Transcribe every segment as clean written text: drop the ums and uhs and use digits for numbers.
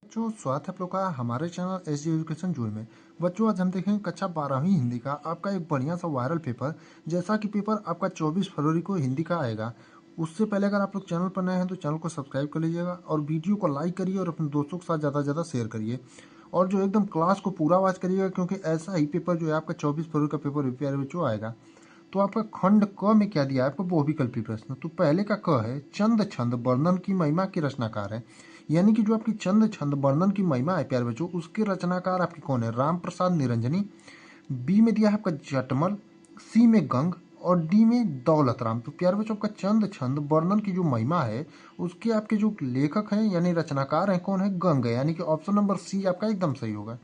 बच्चों, स्वागत है आप लोग का हमारे चैनल एस डी एजुकेशन जून में। बच्चों, आज हम देखेंगे कक्षा 12वीं हिंदी का आपका एक बढ़िया सा वायरल पेपर। जैसा कि पेपर आपका 24 फरवरी को हिंदी का आएगा। उससे पहले अगर आप लोग चैनल पर नए हैं तो चैनल को सब्सक्राइब कर लीजिएगा और वीडियो को लाइक करिए और अपने दोस्तों के साथ ज़्यादा से ज़्यादा शेयर करिए। और जो एकदम क्लास को पूरा वॉच करिएगा, क्योंकि ऐसा ही पेपर जो है आपका 24 फरवरी का पेपर प्यारे बच्चों आएगा। तो आपका खंड क में क्या दिया है आपको बहुविकल्पी प्रश्न। तो पहले का क है, चंद छंद वर्णन की महिमा के रचनाकार है। यानी कि जो आपकी चंद छंद वर्णन की महिमा है प्यारे बच्चों, उसके रचनाकार आपकी कौन है? राम प्रसाद निरंजनी। बी में दिया है आपका जटमल, सी में गंग और डी में दौलत राम। तो प्यारे बच्चों, आपका चंद छंद वर्णन की जो महिमा है उसके आपके जो लेखक हैं यानी रचनाकार हैं कौन है? गंग है। यानी कि ऑप्शन नंबर सी आपका एकदम सही होगा।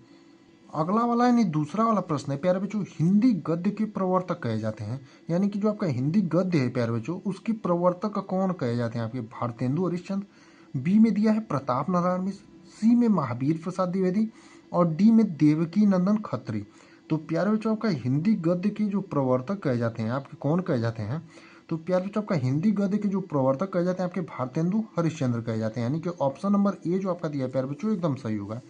अगला वाला यानी दूसरा वाला प्रश्न है प्यारे बच्चों, हिंदी गद्य के प्रवर्तक कहे जाते हैं। यानी कि जो आपका हिंदी गद्य है प्यारे बच्चों, उसके प्रवर्तक कौन कहे जाते हैं? आपके भारतेंदु हरिश्चंद्र। बी में दिया है प्रताप नारायण मिश्र, सी में महावीर प्रसाद द्विवेदी और डी में देवकी नंदन खत्री। तो प्यारे बच्चों, आपका हिंदी गद्य के जो प्रवर्तक कहे जाते हैं आपके कौन कहे जाते हैं? तो प्यारे बच्चों, आपका हिंदी गद्य के जो प्रवर्तक कहे जाते हैं आपके भारतेंदु हरिश्चंद्र कहे जाते हैं। यानी कि ऑप्शन नंबर ए जो आपका दिया है प्यारे बच्चों एकदम सही होगा।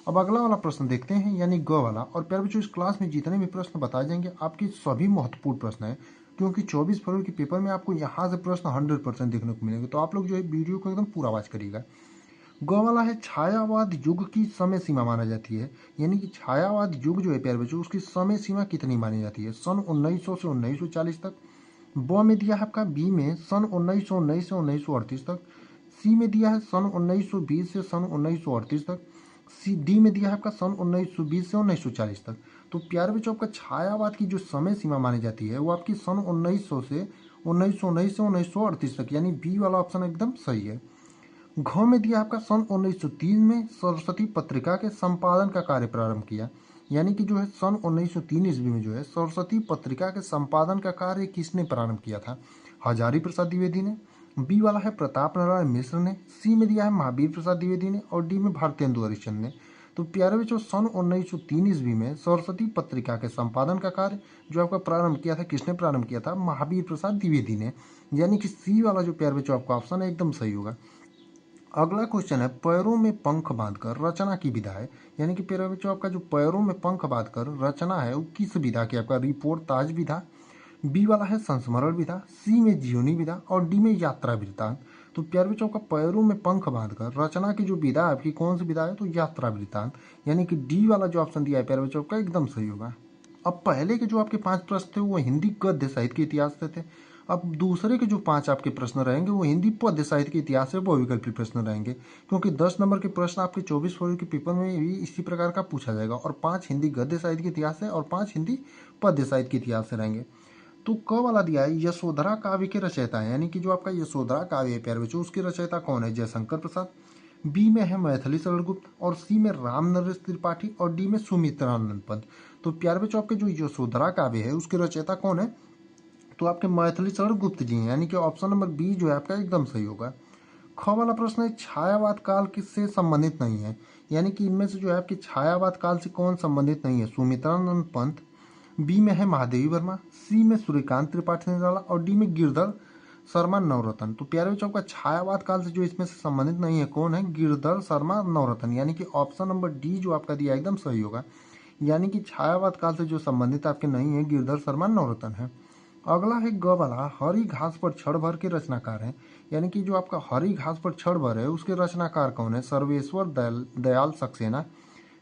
अब अगला वाला प्रश्न देखते हैं, यानी ग वाला। और प्यारे बच्चों, इस क्लास में जितने भी प्रश्न बताए जाएंगे आपके सभी महत्वपूर्ण प्रश्न हैं, क्योंकि 24 फरवरी के पेपर में आपको यहाँ से प्रश्न 100% देखने को मिलेंगे। तो आप लोग जो है वीडियो को एकदम पूरा वॉच करिएगा। ग वाला है, छायावाद युग की समय सीमा माना जाती है। यानी कि छायावाद युग जो है प्यारे बच्चों, उसकी समय सीमा कितनी मानी जाती है? सन 1900 से 1940 तक। ब में दिया है आपका, बी में सन 1919 से 1938 तक। सी में दिया है सन 1920 से सन 1938 तक। सी डी में दिया है आपका सन 1920 से 1940 तक। तो प्यारे बच्चों, आपका छायावाद की जो समय सीमा मानी जाती है वो आपकी सन 1900 से 1919 से 1938 तक। यानी बी वाला ऑप्शन एकदम सही है। घ में दिया आपका सन 1903 में सरस्वती पत्रिका के संपादन का कार्य प्रारंभ किया। यानी कि जो है सन 1903 ईस्वी में जो है सरस्वती पत्रिका के संपादन का कार्य किसने प्रारंभ किया था? हजारी प्रसाद द्विवेदी ने। बी वाला है प्रताप नारायण मिश्र ने। सी में दिया है महावीर प्रसाद द्विवेदी ने और डी में भारतेंदु हरिश्चंद्र ने। तो प्यारे बच्चों, सन 1903 ईस्वी में सरस्वती पत्रिका के संपादन का कार्य जो आपका प्रारंभ किया था किसने प्रारंभ किया था? महावीर प्रसाद द्विवेदी ने। यानी कि सी वाला जो प्यारे बच्चों आपका ऑप्शन है एकदम सही होगा। अगला क्वेश्चन है, पैरों में पंख बांधकर रचना की विधा है। यानी कि प्यारे बच्चों, आपका जो पैरों में पंख बांधकर रचना है वो किस विधा की? आपका रिपोर्टाज विधा। बी वाला है संस्मरण विधा, सी में जीवनी विधा और डी में यात्रा वृत्तांत। तो प्यारे बच्चों का पैरों में पंख बांधकर रचना की जो विधा है आपकी कौन सी विधा है? तो यात्रा वृत्तांत। यानी कि डी वाला जो ऑप्शन दिया है प्यारे बच्चों का एकदम सही होगा। अब पहले के जो आपके 5 प्रश्न थे वो हिंदी गद्य साहित्य के इतिहास से थे। अब दूसरे के जो 5 आपके प्रश्न रहेंगे वो हिंदी पद्य साहित्य के इतिहास से बहुविकल्पी प्रश्न रहेंगे, क्योंकि 10 नंबर के प्रश्न आपके 24 फरवरी के पेपर में भी इसी प्रकार का पूछा जाएगा। और 5 हिंदी गद्य साहित्य के इतिहास से और 5 हिंदी पद्य साहित्य के इतिहास से रहेंगे। तो क वाला दिया है, यशोधरा काव्य के रचयिता है। यानी कि जो आपका यशोधरा काव्य है प्यारे बच्चों, उसके रचयिता कौन है? जयशंकर प्रसाद। बी में है मैथिली शरण गुप्त और सी में राम नरेश त्रिपाठी और डी में सुमित्रानंद पंत। तो प्यारे बच्चों, आपके जो यशोधरा काव्य है उसके रचयिता कौन है? तो आपके मैथिली शरण गुप्त जी हैं। यानी कि ऑप्शन नंबर बी जो है आपका एकदम सही होगा। ख वाला प्रश्न है, छायावाद काल किससे संबंधित नहीं है। यानी कि इनमें से जो है आपकी छायावाद काल से कौन संबंधित नहीं है? सुमित्रानंद पंत। बी में है महादेवी वर्मा, सी में सूर्यकांत त्रिपाठी निराला और डी में गिरधर शर्मा नवरत्न। तो प्यारे बच्चों का छायावाद काल से जो इसमें से संबंधित नहीं है कौन है? गिरधर शर्मा नवरत्न। यानी कि ऑप्शन नंबर डी जो आपका दिया एकदम सही होगा। यानी कि छायावाद काल से जो संबंधित आपके नहीं है गिरधर शर्मा नवरत्न है। अगला है ग वाला, हरी घास पर क्षण भर के रचनाकार है। यानी कि जो आपका हरी घास पर क्षण भर है उसके रचनाकार कौन है? सर्वेश्वर दयाल सक्सेना।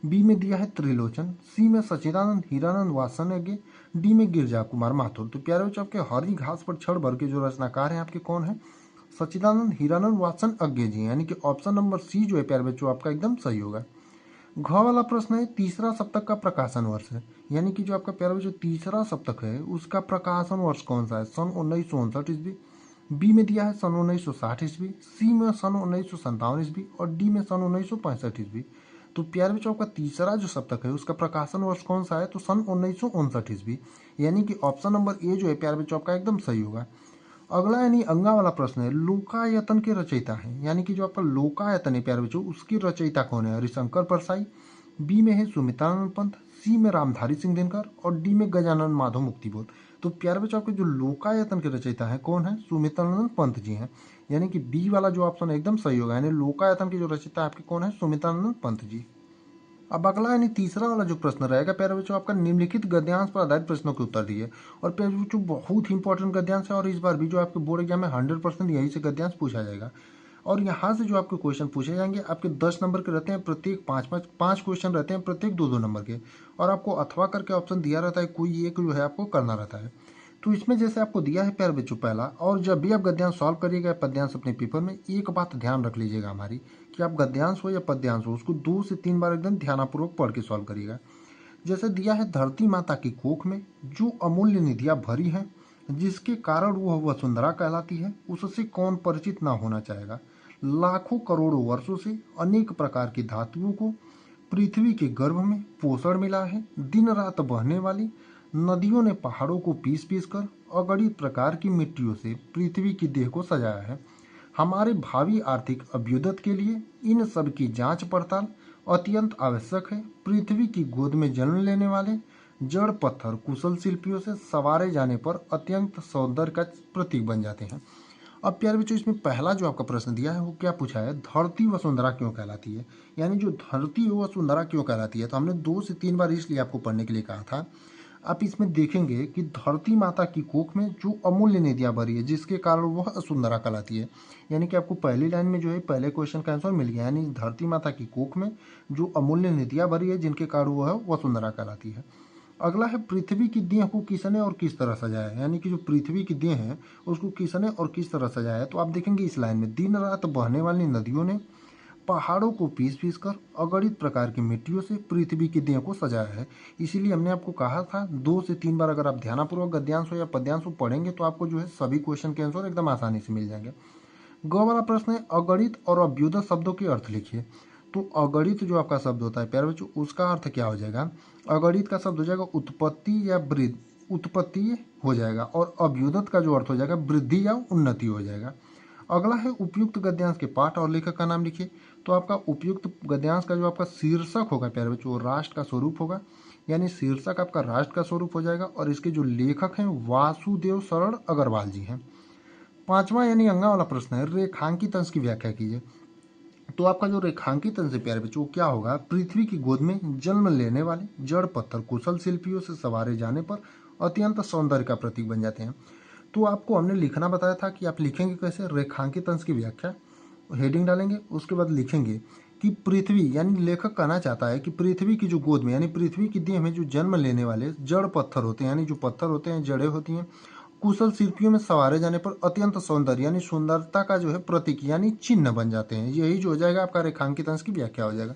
बी में दिया है त्रिलोचन, सी में सच्चिदानंद हीरानंद वात्सल्य, डी में गिरजा कुमार माथुर। तो प्यारे बच्चों, आपके हरी घास पर क्षण भर के जो रचनाकार हैं आपके कौन है? सच्चिदानंद हीरानंद वात्सल्य अज्ञे जी। यानी कि ऑप्शन नंबर सी जो है प्यारे बच्चों आपका एकदम सही होगा। घ वाला प्रश्न है, तीसरा सप्तक का प्रकाशन वर्ष है। यानी कि जो आपका प्यारा जो तीसरा सप्तक है उसका प्रकाशन वर्ष कौन सा है? सन 1959 ईस्वी। बी में दिया है सन 1960 ईस्वी, सी में सन 1957 ईस्वी और डी में सन 1965 ईस्वी। तो प्यारे बच्चों का तीसरा जो सप्तक है उसका प्रकाशन वर्ष कौन सा है? तो सन 1959 ईस्वी। यानी कि ऑप्शन नंबर ए जो है प्यारे बच्चों आपका एकदम सही होगा। अगला यानी अंगा वाला प्रश्न है, लोकायतन के रचयिता है। यानी कि जो आपका लोकायतन है प्यारे बच्चों उसकी रचयिता कौन है? हरिशंकर परसाई। बी में है सुमित्रानंद पंत, सी में रामधारी सिंह दिनकर और डी में गजानन माधव मुक्तिबोध। तो प्यारे बच्चों आपके जो लोकायतन के रचयिता हैं कौन है, सुमित्रानंद पंत जी हैं। यानी कि बी वाला जो ऑप्शन एकदम सही होगा, यानी लोकायतन के जो रचयिता आपके कौन है, सुमित्रानंद पंत जी। अब अगला यानी तीसरा वाला जो प्रश्न रहेगा प्यारे बच्चों आपका, निम्नलिखित गद्यांश पर आधारित प्रश्नों के उत्तर दिए। और प्यारे बच्चों बहुत ही इंपॉर्टेंट गद्यांश है और इस बार भी जो आपके बोर्ड एग्जाम में 100% यही से गद्यांश पूछा जाएगा। और यहाँ से जो आपके क्वेश्चन पूछे जाएंगे आपके 10 नंबर के रहते हैं, प्रत्येक पाँच क्वेश्चन रहते हैं, प्रत्येक 2-2 नंबर के। और आपको अथवा करके ऑप्शन दिया रहता है, कोई एक जो है आपको करना रहता है। तो इसमें जैसे आपको दिया है प्यारे बच्चों पहला, और जब भी आप गद्यांश सॉल्व करिएगा पद्यांश अपने पेपर में, एक बात ध्यान रख लीजिएगा हमारी, कि आप गद्यांश हो या पद्यांश हो उसको 2 से 3 बार एकदम ध्यानपूर्वक पढ़ के सॉल्व करिएगा। जैसे दिया है, धरती माता की कोख में जो अमूल्य निधियां भरी हैं, जिसके कारण वह वसुंधरा कहलाती है, उससे कौन परिचित ना होना चाहेगा। लाखों करोड़ों वर्षों से अनेक प्रकार की धातुओं को पृथ्वी के गर्भ में पोषण मिला है। दिन रात बहने वाली नदियों ने पहाड़ों को पीस पीस कर अगणित प्रकार की मिट्टियों से पृथ्वी की देह को सजाया है। हमारे भावी आर्थिक अभ्युदय के लिए इन सब की जांच पड़ताल अत्यंत आवश्यक है। पृथ्वी की गोद में जन्म लेने वाले जड़ पत्थर कुशल शिल्पियों से सवारे जाने पर अत्यंत सौंदर्य का प्रतीक बन जाते हैं। अब प्यारे बच्चों इसमें पहला जो आपका प्रश्न दिया है वो क्या पूछा है, धरती वसुंधरा क्यों कहलाती है। यानी जो धरती है वसुंधरा क्यों कहलाती है, तो हमने 2 से 3 बार इसलिए आपको पढ़ने के लिए कहा था। आप इसमें देखेंगे कि धरती माता की कोख में जो अमूल्य निधियां भरी है, जिसके कारण वह वसुंधरा कहलाती है। यानी कि आपको पहली लाइन में जो है पहले क्वेश्चन का आंसर मिल गया, यानी धरती माता की कोख में जो अमूल्य निधियां भरी है जिनके कारण वह वसुंधरा कहलाती है। अगला है, पृथ्वी की देह को किसने और किस तरह सजाया है। यानी कि जो पृथ्वी की देह है उसको किसने और किस तरह सजाया है, तो आप देखेंगे इस लाइन में, दिन रात बहने वाली नदियों ने पहाड़ों को पीस पीस कर अगणित प्रकार की मिट्टियों से पृथ्वी की देह को सजाया है। इसीलिए हमने आपको कहा था 2 से 3 बार अगर आप ध्यानपूर्वक गद्यांश हो या पद्यांश हो पढ़ेंगे तो आपको जो है सभी क्वेश्चन के आंसर एकदम आसानी से मिल जाएंगे। ग वाला प्रश्न है, अगणित और अभ्युदय शब्दों के अर्थ लिखिए। तो अगणित जो आपका शब्द होता है प्यारे बच्चों उसका अर्थ क्या हो जाएगा, अगणित का शब्द हो जाएगा उत्पत्ति या वृद्धि, उत्पत्ति हो जाएगा। और अभ्युदय का जो अर्थ हो जाएगा वृद्धि या उन्नति हो जाएगा। अगला है, उपयुक्त गद्यांश के पाठ और लेखक का नाम लिखिए। तो आपका उपयुक्त गद्यांश का जो आपका शीर्षक होगा प्यारे बच्चों वो राष्ट्र का स्वरूप होगा, यानी शीर्षक आपका राष्ट्र का स्वरूप हो जाएगा। और इसके जो लेखक हैं वासुदेव शरण अग्रवाल जी हैं। पांचवा यानी अंगा वाला प्रश्न है, रेखांकित अंश की व्याख्या कीजिए। तो आपका जो रेखांकित अंश है प्यारे बच्चों क्या होगा, पृथ्वी की गोद में जन्म लेने वाले जड़ पत्थर कुशल शिल्पियों से सवारे जाने पर अत्यंत सौंदर्य का प्रतीक बन जाते हैं। तो आपको हमने लिखना बताया था कि आप लिखेंगे कैसे, रेखांकित अंश की व्याख्या, हेडिंग डालेंगे, उसके बाद लिखेंगे कि पृथ्वी, यानी लेखक कहना चाहता है कि पृथ्वी की जो गोद में यानी पृथ्वी की देह में जो जन्म लेने वाले जड़ पत्थर होते हैं, यानी जो पत्थर होते हैं जड़ें होती हैं, कुशल शिल्पियों में सवारे जाने पर अत्यंत सौंदर्य यानी सुंदरता का जो है प्रतीक यानी चिन्ह बन जाते हैं। यही जो हो जाएगा आपका रेखांकित अंश की व्याख्या हो जाएगा।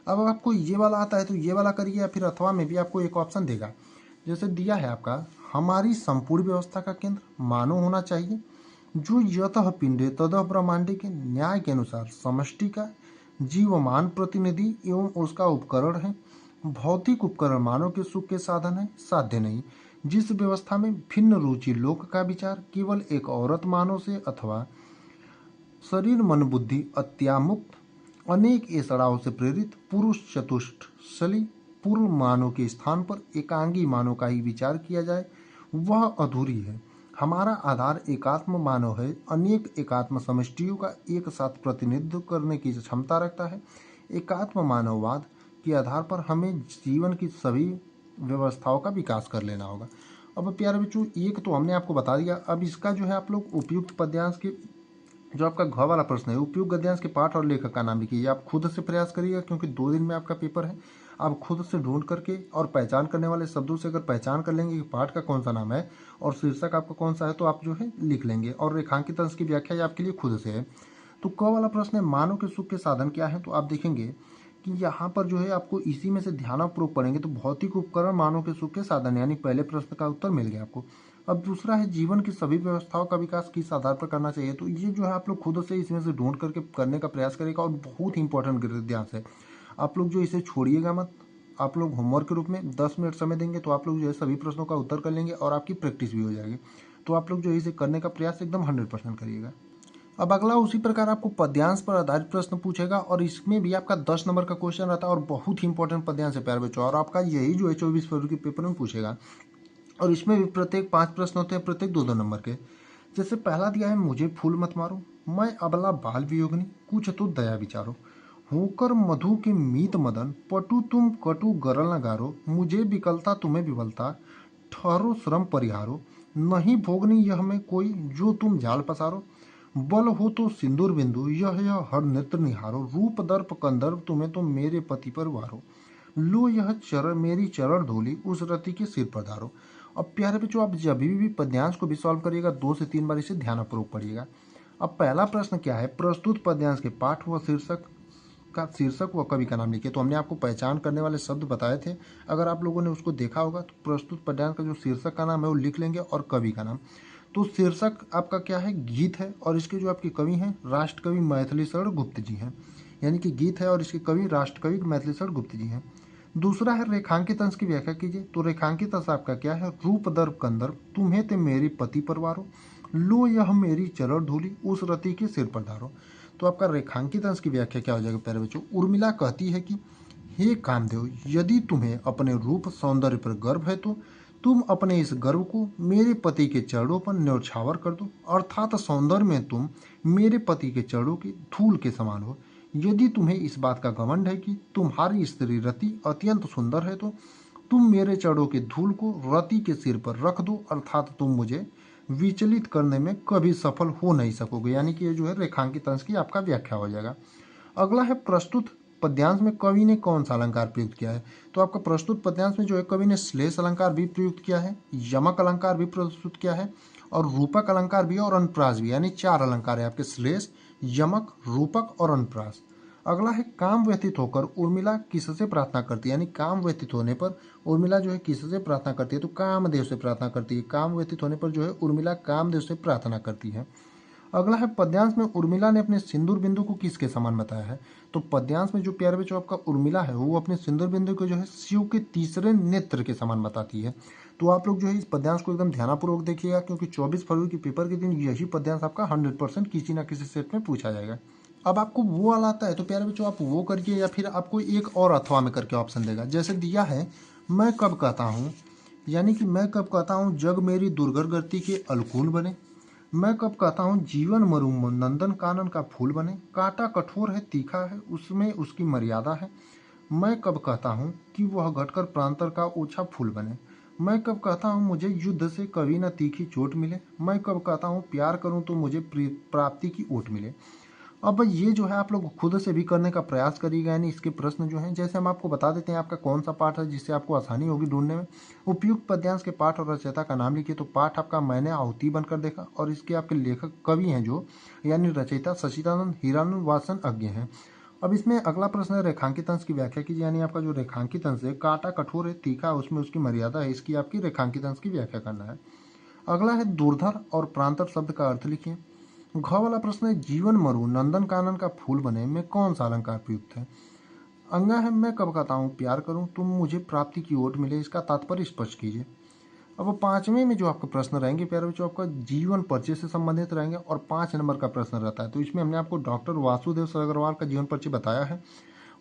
अब आपको ये वाला आता है तो ये वाला करिए, या फिर अथवा में भी आपको एक ऑप्शन देगा। जैसे दिया है आपका, हमारी संपूर्ण व्यवस्था का केंद्र मानव होना चाहिए, जो यतः पिंडे ततः ब्रह्मांडे के न्याय के अनुसार समष्टि का जीवमान प्रतिनिधि एवं उसका उपकरण है। भौतिक उपकरण मानव के सुख के साधन है, साध्य नहीं। जिस व्यवस्था में भिन्न रुचि लोक का विचार केवल एक औरत मानव से अथवा शरीर मन बुद्धि अत्यामुक्त अनेक ऐसड़ाओं से प्रेरित पुरुष चतुष्टली पूर्व मानव के स्थान पर एकांगी मानव का ही विचार किया जाए, वह अधूरी है। हमारा आधार एकात्म मानव है, अनेक एकात्म समष्टियों का एक साथ प्रतिनिधित्व करने की क्षमता रखता है। एकात्म मानववाद के आधार पर हमें जीवन की सभी व्यवस्थाओं का विकास कर लेना होगा। अब प्यारे बच्चों एक तो हमने आपको बता दिया, अब इसका जो है आप लोग उपयुक्त पद्यांश के जो आपका घ वाला प्रश्न है, उपयुक्त गद्यांश के पाठ और लेखक का नाम लिखिए। आप खुद से प्रयास करिएगा क्योंकि 2 दिन में आपका पेपर है। आप खुद से ढूंढ करके और पहचान करने वाले शब्दों से अगर पहचान कर लेंगे कि पाठ का कौन सा नाम है और शीर्षक आपका कौन सा है तो आप जो है लिख लेंगे। और रेखांकित अंश की व्याख्या आपके लिए खुद से है। तो क वाला प्रश्न है, मानव के सुख के साधन क्या है। तो आप देखेंगे कि यहाँ पर जो है आपको इसी में से ध्यानपूर्वक पढ़ेंगे तो भौतिक उपकरण मानव के सुख के साधन, यानी पहले प्रश्न का उत्तर मिल गया आपको। अब दूसरा है, जीवन की सभी व्यवस्थाओं का विकास किस आधार पर करना चाहिए। तो ये जो है आप लोग खुद से इसमें से ढूंढ करके करने का प्रयास करेगा और बहुत ही इंपॉर्टेंट गद्यांश है। आप लोग जो इसे छोड़िएगा मत, आप लोग होमवर्क के रूप में 10 मिनट समय देंगे तो आप लोग जो है सभी प्रश्नों का उत्तर कर लेंगे और आपकी प्रैक्टिस भी हो जाएगी। तो आप लोग जो है इसे करने का प्रयास एकदम 100% करिएगा। अब अगला उसी प्रकार आपको पद्यांश पर आधारित प्रश्न पूछेगा और इसमें भी आपका 10 नंबर का क्वेश्चन रहता है और बहुत ही इंपॉर्टेंट पद्यांश है प्यारे बच्चों, और आपका यही जो है 24 फरवरी के पेपर में पूछेगा। और इसमें भी प्रत्येक 5 प्रश्न होते हैं, प्रत्येक 2-2 नंबर के। जैसे पहला दिया है, मुझे फूल मत मारो, मैं अबला बाल वियोगिनी, कुछ तो दया विचारो, होकर मधु के मीत मदन, पटु तुम कटु गरल न गारो, मुझे विकलता तुम्हें विवलता, ठहरो श्रम परिहारो, नहीं भोगनी यह में कोई, जो तुम जाल पसारो, बल हो तो सिंदूर बिंदु, यह हर नेत्र निहारो, रूप दर्प कंदर्प तुम्हें तो मेरे पति पर वारो, लो यह चरण मेरी चरण धूलि, उस रति के सिर पर धारो। अब प्यारे बच्चों, आप जब भी पद्यांश को भी सॉल्व करिएगा 2 से 3 बार इसे ध्यानपूर्वक पढ़िएगा। अब पहला प्रश्न क्या है, प्रस्तुत पद्यांश के पाठ व शीर्षक व कवि का नाम लिखिए। तो हमने आपको पहचान करने वाले शब्द बताए थे, अगर आप लोगों ने उसको देखा होगा तो प्रस्तुत पद्यांश का जो शीर्षक का नाम है वो लिख लेंगे और कवि का नाम। तो शीर्षक आपका क्या है, गीत है, और इसके जो आपके कवि हैं राष्ट्रकवि मैथिली शरण गुप्त जी हैं, यानी कि गीत है और इसके कवि राष्ट्रकवि मैथिली शरण गुप्त जी हैं। दूसरा है रेखांकित अंश की व्याख्या कीजिए। तो रेखांकित अंश आपका क्या है, रूप दर्प कंदर्प तुम्हें ते मेरी पति परवारो, लो यह मेरी चरण धूलि, उस रति के सिर पर धारो। तो आपका रेखांकित अंश की व्याख्या क्या हो जाएगा प्यारे बच्चों, उर्मिला कहती है कि हे कामदेव, यदि तुम्हें अपने रूप सौंदर्य पर गर्व है तो तुम अपने इस गर्व को मेरे पति के चरणों पर न्यौछावर कर दो, अर्थात सौंदर्य में तुम मेरे पति के चरणों की धूल के समान हो। यदि तुम्हें इस बात का घमंड है कि तुम्हारी स्त्री रति अत्यंत सुंदर है तो तुम मेरे चरणों की धूल को रति के सिर पर रख दो, अर्थात तुम मुझे विचलित करने में कभी सफल हो नहीं सकोगे। यानी कि ये जो है रेखांकित अंश की आपका व्याख्या हो जाएगा। अगला है प्रस्तुत पद्यांश में कवि ने कौन सा अलंकार प्रयुक्त किया है। तो आपका प्रस्तुत पद्यांश में जो है कवि ने श्लेष अलंकार भी प्रयुक्त किया है, यमक अलंकार भी प्रस्तुत किया है, और रूपक अलंकार भी और अनुप्रास भी, यानी 4 अलंकार है आपके, श्लेष, यमक, रूपक और अनुप्रास। अगला है काम व्यतीत होकर उर्मिला किससे प्रार्थना करती है, यानी काम व्यतीत होने पर उर्मिला जो है किससे प्रार्थना करती है, तो कामदेव से प्रार्थना करती है। काम व्यतीत होने पर जो है उर्मिला कामदेव से प्रार्थना करती है। अगला है पद्यांश में उर्मिला ने अपने सिंदूर बिंदु को किसके समान बताया है। तो पद्यांश में जो प्यारे बच्चों आपका उर्मिला है वो अपने सिंदूर बिंदु को जो है शिव के तीसरे नेत्र के समान बताती है। तो आप लोग जो है इस पद्यांश को एकदम ध्यानपूर्वक देखिएगा, क्योंकि 24 फरवरी के पेपर के दिन यही पद्यांश आपका 100% किसी ना किसी सेट में पूछा जाएगा। अब आपको वो वाला आता है तो प्यारे बच्चों आप वो करिए, या फिर आपको एक और अथवा में करके ऑप्शन देगा। जैसे दिया है, मैं कब कहता हूँ, यानी कि मैं कब कहता हूँ जग मेरी दुर्गर गति के अलकूल बने, मैं कब कहता हूँ जीवन मरुम नंदन कानन का फूल बने, कांटा कठोर है तीखा है उसमें उसकी मर्यादा है, मैं कब कहता हूँ कि वह घटकर प्रांतर का ओछा फूल बने, मैं कब कहता हूँ मुझे युद्ध से कभी न तीखी चोट मिले, मैं कब कहता हूँ प्यार करूँ तो मुझे प्राप्ति की ओट मिले। अब ये जो है आप लोग खुद से भी करने का प्रयास करिएगा, यानी इसके प्रश्न जो हैं जैसे हम आपको बता देते हैं आपका कौन सा पाठ है जिससे आपको आसानी होगी ढूंढने में। उपयुक्त पद्यांश के पाठ और रचयिता का नाम लिखिए। तो पाठ आपका मैंने आहुति बनकर देखा, और इसके आपके लेखक कवि हैं जो, यानी रचयिता सचिदानंद हीरानंद वासन अज्ञ हैं। अब इसमें अगला प्रश्न है रेखांकित अंश की व्याख्या कीजिए, यानी आपका जो रेखांकित अंश है कांटा कठोर है तीखा है उसमें उसकी मर्यादा है, इसकी आपकी रेखांकित अंश की व्याख्या करना है। अगला है दुर्धर और प्रांतर शब्द का अर्थ लिखिए। घ वाला प्रश्न है जीवन मरु नंदन कानन का फूल बने में कौन सा अलंकार प्रयुक्त है। अंगा है मैं कब कहता हूँ प्यार करूँ तुम मुझे प्राप्ति की ओट मिले, इसका तात्पर्य स्पष्ट कीजिए। अब 5वें में जो आपके प्रश्न रहेंगे प्यारे बच्चों आपका जीवन परिचय से संबंधित रहेंगे, और 5 नंबर का प्रश्न रहता है। तो इसमें हमने आपको डॉक्टर वासुदेव अग्रवाल का जीवन परिचय बताया है,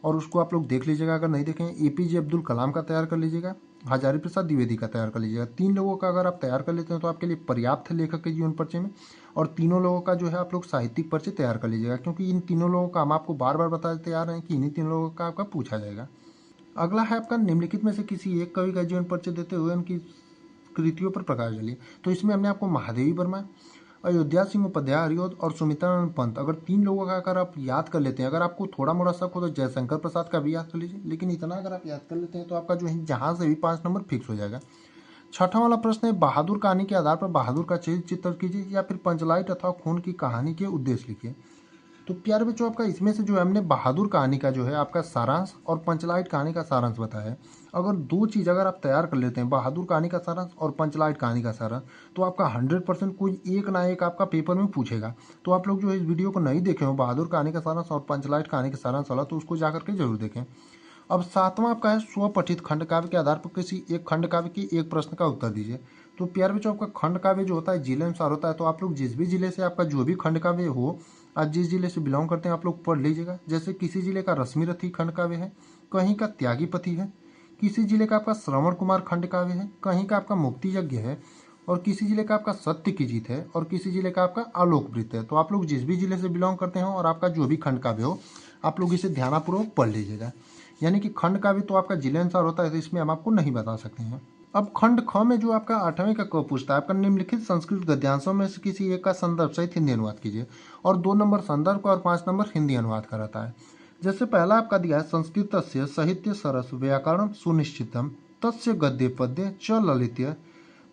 और उसको आप लोग देख लीजिएगा। अगर नहीं देखें एपीजे अब्दुल कलाम का तैयार कर लीजिएगा, हजारी प्रसाद द्विवेदी का तैयार कर लीजिएगा। 3 लोगों का अगर आप तैयार कर लेते हैं तो आपके लिए पर्याप्त है लेखक के जीवन परिचय में। और तीनों लोगों का जो है आप लोग साहित्यिक परिचय तैयार कर लीजिएगा, क्योंकि इन तीनों लोगों का हम आपको बार बार बताते आ रहे हैं कि इन्हीं तीनों लोगों का आपका पूछा जाएगा। अगला है आपका निम्नलिखित में से किसी एक कवि का जीवन परिचय देते हुए उनकी कृतियों पर प्रकाश डालिए। तो इसमें हमने आपको महादेवी वर्मा, अयोध्या सिंह उपाध्याय हरिओद और सुमित्रानंद पंत, अगर 3 लोगों का अगर आप याद कर लेते हैं, अगर आपको थोड़ा मोड़ा शक हो तो जयशंकर प्रसाद का भी याद कर लीजिए, लेकिन इतना अगर आप याद कर लेते हैं तो आपका जो है जहाँ से भी 5 नंबर फिक्स हो जाएगा। 6वां वाला प्रश्न है बहादुर कहानी के आधार पर बहादुर का चित्र कीजिए, या फिर पंचलाइट अथवा खून की कहानी के उद्देश्य लिखिए। तो प्यारे बच्चों आपका इसमें से जो है हमने बहादुर कहानी का जो है आपका सारांश और पंचलाइट कहानी का सारांश बताया है। अगर 2 चीज़ अगर आप तैयार कर लेते हैं, बहादुर कहानी का सारांश और पंचलाइट कहानी का सारांश, तो आपका 100% कोई एक ना एक आपका पेपर में पूछेगा। तो आप लोग जो है इस वीडियो को नहीं देखे हो बहादुर कहानी का सारांश और पंचलाइट कहानी का सारांश वाला, तो उसको जाकर के जरूर देखें। अब 7वां आपका है स्वपठित खंड काव्य के आधार पर किसी एक खंड काव्य की एक प्रश्न का उत्तर दीजिए। तो प्यारे बच्चों आपका खंड काव्य जो होता है जिले अनुसार होता है, तो आप लोग जिस भी जिले से आपका जो भी खंड काव्य हो, आज जिस जिले से बिलोंग करते हैं आप लोग पढ़ लीजिएगा। जैसे किसी जिले का रश्मि रथी खंड काव्य है, कहीं का त्यागी पति है, किसी जिले का आपका श्रवण कुमार खंड काव्य है, कहीं का आपका मुक्ति यज्ञ है, और किसी जिले का आपका सत्य की जीत है, और किसी जिले का आपका आलोक वृत्त है। तो आप लोग जिस भी जिले से बिलोंग करते हो और आपका जो भी खंड काव्य हो, आप लोग इसे ध्यानपूर्वक पढ़ लीजिएगा। यानी कि खंड काव्य तो आपका जिले अनुसार होता है, तो इसमें हम आपको नहीं बता सकते हैं। अब खंड ख में जो आपका 8वें का क पूछता है, आपका निम्नलिखित संस्कृत गद्यांशों में से किसी एक का संदर्भ सहित हिंदी अनुवाद कीजिए, और 2 नंबर संदर्भ का और 5 नंबर हिंदी अनुवाद का रहता है। जैसे पहला आपका दिया है, संस्कृतस्य साहित्य सरस व्याकरण सुनिश्चितम तस्य गद्य पद्य च ललित्य।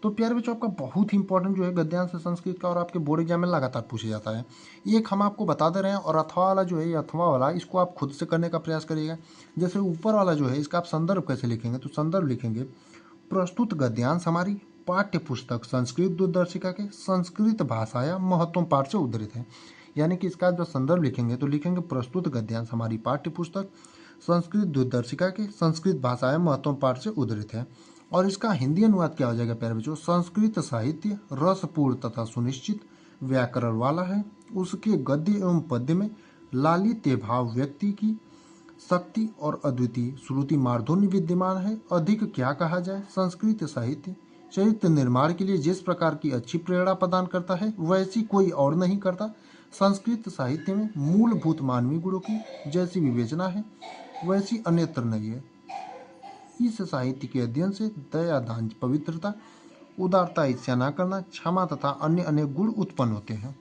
तो प्यारे बच्चों, आपका बहुत ही इंपॉर्टेंट जो है गद्यांश संस्कृत का, और आपके बोर्ड एग्जाम में लगातार पूछा जाता है। एक हम आपको बता दे रहे हैं, और अथवा वाला जो है, ये अथवा वाला इसको आप खुद से करने का प्रयास करिएगा। जैसे ऊपर वाला जो है, इसका आप संदर्भ कैसे लिखेंगे, तो संदर्भ लिखेंगे प्रस्तुत गद्यांश हमारी पाठ्य पुस्तक संस्कृत दूरदर्शिका के संस्कृत भाषाया महत्वम पाठ से उद्धृत है। यानी कि इसका जो संदर्भ लिखेंगे तो लिखेंगे प्रस्तुत गद्यांश हमारी पाठ्य पुस्तक संस्कृत दूरदर्शिका के संस्कृत भाषाया महत्वम पाठ से उद्धृत है। और इसका हिंदी अनुवाद क्या हो जाएगा प्यारे बच्चों, संस्कृत साहित्य रसपूर्ण तथा सुनिश्चित व्याकरण वाला है, उसके गद्य एवं पद्य में लालित्य भाव व्यक्ति की शक्ति और अद्वितीय श्रुति मार्धुन्य विद्यमान है। अधिक क्या कहा जाए, संस्कृत साहित्य चरित्र निर्माण के लिए जिस प्रकार की अच्छी प्रेरणा प्रदान करता है वैसी कोई और नहीं करता। संस्कृत साहित्य में मूलभूत मानवीय गुणों की जैसी विवेचना है वैसी अन्यत्र नहीं है। इस साहित्य के अध्ययन से दया दान पवित्रता उदारता ईर्ष्या न करना क्षमा तथा अन्य अनेक गुण उत्पन्न होते हैं।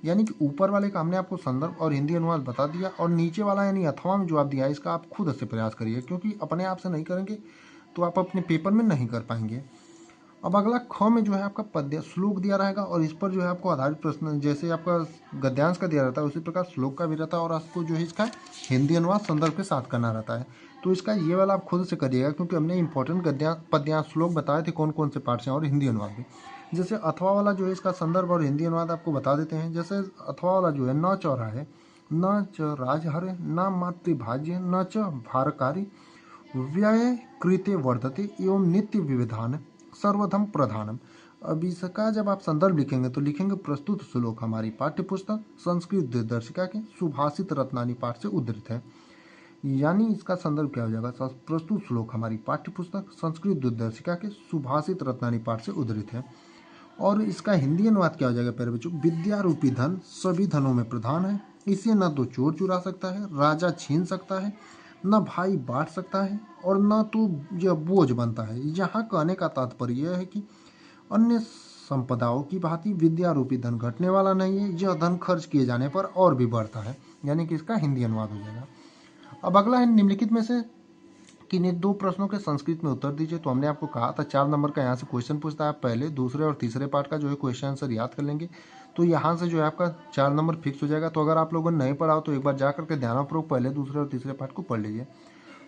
यानी कि ऊपर वाले का हमने आपको संदर्भ और हिंदी अनुवाद बता दिया, और नीचे वाला यानी अथवा में जो आप दिया है इसका आप खुद से प्रयास करिए, क्योंकि अपने आप से नहीं करेंगे तो आप अपने पेपर में नहीं कर पाएंगे। अब अगला ख में जो है आपका पद्य श्लोक दिया रहेगा, और इस पर जो है आपको आधारित प्रश्न जैसे आपका गद्यांश का दिया रहता है उसी प्रकार श्लोक का भी रहता है, और आपको जो है इसका हिंदी अनुवाद संदर्भ के साथ करना रहता है। तो इसका ये वाला आप खुद से करिएगा, क्योंकि हमने इंपॉर्टेंट पद्यांश श्लोक बताए थे कौन कौन से पार्ट से, और हिंदी अनुवाद भी। जैसे अथवा वाला जो है इसका संदर्भ और हिंदी अनुवाद आपको बता देते हैं। जैसे अथवा वाला जो है, न चौराहे न च राजहरे न मातृभाज्य न च भारकारी व्यय कृते वर्धते एवं नित्य विविधान सर्वधम प्रधानम। अब इसका जब आप संदर्भ लिखेंगे तो लिखेंगे प्रस्तुत श्लोक हमारी पाठ्य पुस्तक संस्कृत दूरदर्शिका के सुभाषित रत्नानी पाठ से उद्धृत है। यानी इसका संदर्भ क्या हो जाएगा, प्रस्तुत श्लोक हमारी पाठ्य पुस्तक संस्कृत दूरदर्शिका के सुभाषित रत्नानी पाठ से उद्धृत है। और इसका हिंदी अनुवाद क्या हो जाएगा प्यारे बच्चों, विद्या रूपी धन सभी धनों में प्रधान है, इसे न तो चोर चुरा सकता है, राजा छीन सकता है, न भाई बांट सकता है, और न तो यह बोझ बनता है। यहाँ कहने का तात्पर्य यह है कि अन्य संपदाओं की भांति विद्या रूपी धन घटने वाला नहीं है, यह धन खर्च किए जाने पर और भी बढ़ता है। यानी कि इसका हिंदी अनुवाद हो जाएगा। अब अगला है, निम्नलिखित में से किन्हीं 2 प्रश्नों के संस्कृत में उत्तर दीजिए। तो हमने आपको कहा था 4 नंबर का यहाँ से क्वेश्चन पूछता है, आप पहले दूसरे और तीसरे पार्ट का जो है क्वेश्चन आंसर याद कर लेंगे, तो यहाँ से जो है आपका 4 नंबर फिक्स हो जाएगा। तो अगर आप लोगों ने नहीं पढ़ा हो तो एक बार जा करके ध्यानपूर्वक पहले दूसरे और तीसरे पार्ट को पढ़ लीजिए।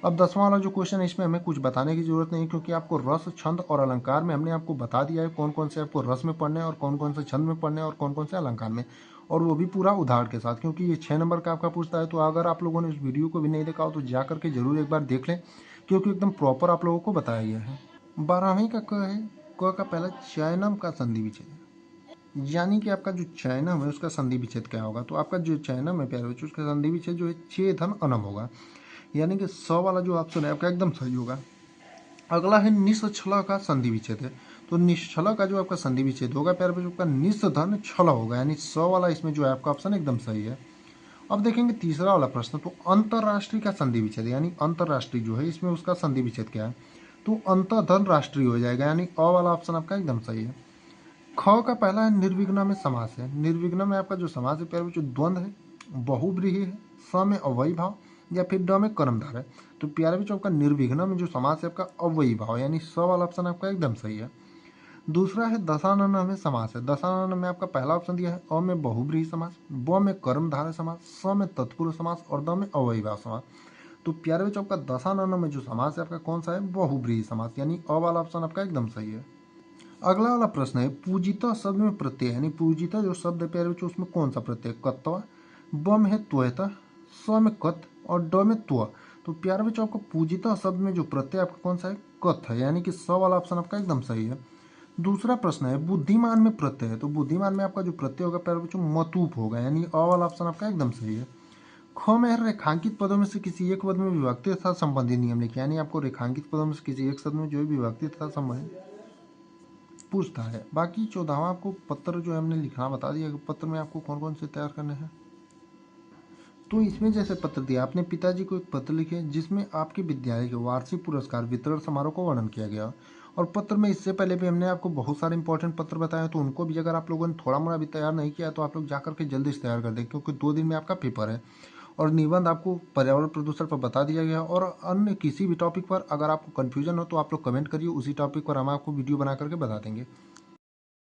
अब 10वां वाला जो क्वेश्चन है, इसमें हमें कुछ बताने की जरूरत नहीं, क्योंकि आपको रस छंद और अलंकार में हमने आपको बता दिया है कौन कौन से आपको रस में पढ़ने और कौन कौन से छंद में पढ़ने और कौन कौन से अलंकार में, और वो भी पूरा उदाहरण के साथ, क्योंकि ये 6 नंबर का आपका पूछता है। तो अगर आप लोगों ने इस वीडियो को भी नहीं देखा हो तो जा करके जरूर एक बार देख लें, क्योंकि एकदम प्रॉपर आप लोगों को बताया गया है। 12वीं का क है, क का पहला चयनम का संधि विच्छेद। यानी कि आपका जो चयनम है उसका संधि विच्छेद क्या होगा, तो आपका जो चयनम है प्यारे बच्चों उसका संधि विच्छेद जो है छेदन अनम होगा। यानी कि 100 वाला जो ऑप्शन है आपका एकदम सही होगा। अगला है निश्छल का संधि विच्छेद है, तो निश्छल का जो आपका संधि विच्छेद होगा प्यारे बच्चों का निस्धन छल होगा। यानी 100 वाला इसमें जो है आपका ऑप्शन एकदम सही है। अब देखेंगे तीसरा वाला प्रश्न, तो अंतरराष्ट्रीय का संधि विच्छेद, यानी अंतरराष्ट्रीय जो है इसमें उसका संधि विच्छेद क्या है, तो अंतर्धन राष्ट्रीय हो जाएगा। यानी अ वाला ऑप्शन आपका एकदम सही है। ख का पहला है निर्विघ्न में समास है। निर्विघ्न में आपका जो समास है प्यारे बच्चों द्वंद्व है, बहुव्रीहि है, स में अव्ययी भाव या फिर ड में कर्मधार है। तो प्यारे बच्चों आपका निर्विघ्न में जो समास है आपका अव्ययी भाव, यानी स वाला ऑप्शन आपका एकदम सही है। दूसरा है दशानन में समास है। दशानन में आपका पहला ऑप्शन दिया है अ में बहुव्रीहि समास, ब में कर्मधारय समास, स में तत्पुरुष समास और द में अव्ययी भाव समास। तो प्यारे बच्चों आपका दशानन में जो समास है आपका कौन सा है, बहुव्रीहि समास, यानी अ वाला ऑप्शन आपका एकदम सही है। अगला वाला प्रश्न है पूजिता शब्द में प्रत्यय, यानी पूजिता जो शब्द है प्यारे बच्चों उसमें कौन सा प्रत्यय, कत्वा, ब में है त्वयता, स में कत और ड में त्व। तो प्यारे बच्चों आपको पूजिता शब्द में जो प्रत्यय आपका कौन सा है, कथ है, यानी कि स वाला ऑप्शन आपका एकदम सही है। दूसरा प्रश्न है बुद्धिमान में प्रत्यय है, तो बुद्धिमान में आपका जो प्रत्यय होगा प्यारे बच्चों मतूप होगा, यानी अ वाला ऑप्शन आपका एकदम सही है। ख में है रेखांकित पदों में से किसी एक पद में विभक्ति तथा संबंधित नियम लिखिए, यानी आपको रेखांकित पदों में से किसी एक शब्द में जो भी विभक्ति तथा संबंधित पूछता है। बाकी 14वां आपको पत्र जो है हमने लिखना बता दिया कि पत्र में आपको कौन कौन से तैयार करने हैं। तो इसमें जैसे पत्र दिया, आपने पिताजी को एक पत्र लिखे जिसमें आपके विद्यालय के वार्षिक पुरस्कार वितरण समारोह का वर्णन किया गया। और पत्र में इससे पहले भी हमने आपको बहुत सारे इंपॉर्टेंट पत्र बताए, तो उनको भी अगर आप लोगों ने थोड़ा मोड़ा भी तैयार नहीं किया तो आप लोग जाकर के जल्दी से तैयार कर दें, क्योंकि 2 दिन में आपका पेपर है। और निबंध आपको पर्यावरण प्रदूषण पर बता दिया गया। और अन्य किसी भी टॉपिक पर अगर आपको कन्फ्यूजन हो तो आप लोग कमेंट करिए, उसी टॉपिक पर हम आपको वीडियो बना करके बता देंगे।